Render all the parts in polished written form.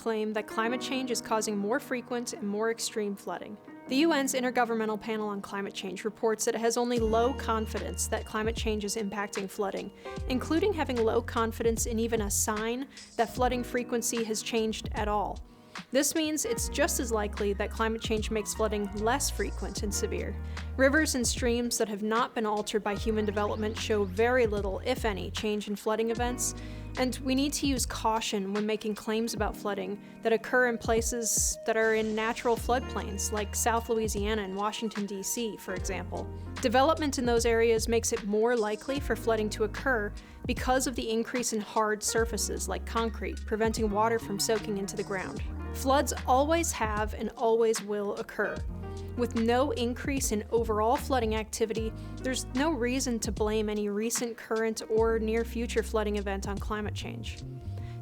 claim that climate change is causing more frequent and more extreme flooding. The UN's Intergovernmental Panel on Climate Change reports that it has only low confidence that climate change is impacting flooding, including having low confidence in even a sign that flooding frequency has changed at all. This means it's just as likely that climate change makes flooding less frequent and severe. Rivers and streams that have not been altered by human development show very little, if any, change in flooding events, and we need to use caution when making claims about flooding that occur in places that are in natural floodplains, like South Louisiana and Washington, D.C., for example. Development in those areas makes it more likely for flooding to occur because of the increase in hard surfaces, like concrete, preventing water from soaking into the ground. Floods always have and always will occur. With no increase in overall flooding activity, there's no reason to blame any recent, current, or near-future flooding event on climate change.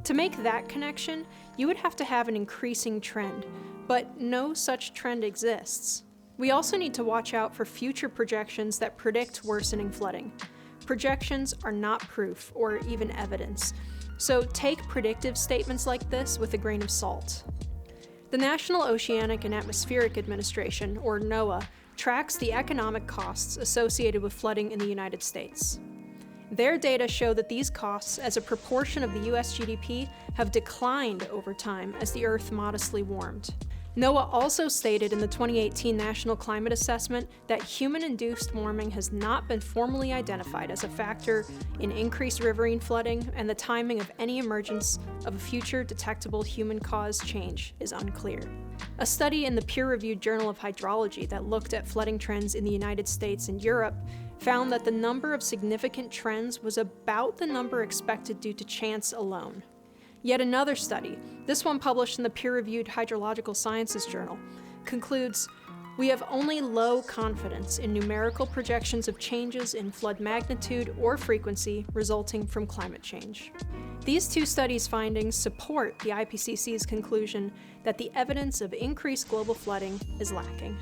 To make that connection, you would have to have an increasing trend, but no such trend exists. We also need to watch out for future projections that predict worsening flooding. Projections are not proof or even evidence, so take predictive statements like this with a grain of salt. The National Oceanic and Atmospheric Administration, or NOAA, tracks the economic costs associated with flooding in the United States. Their data show that these costs, as a proportion of the US GDP, have declined over time as the Earth modestly warmed. NOAA also stated in the 2018 National Climate Assessment that human-induced warming has not been formally identified as a factor in increased riverine flooding, and the timing of any emergence of a future detectable human-caused change is unclear. A study in the peer-reviewed Journal of Hydrology that looked at flooding trends in the United States and Europe found that the number of significant trends was about the number expected due to chance alone. Yet another study, this one published in the peer-reviewed Hydrological Sciences Journal, concludes, "We have only low confidence in numerical projections of changes in flood magnitude or frequency resulting from climate change." These two studies' findings support the IPCC's conclusion that the evidence of increased global flooding is lacking.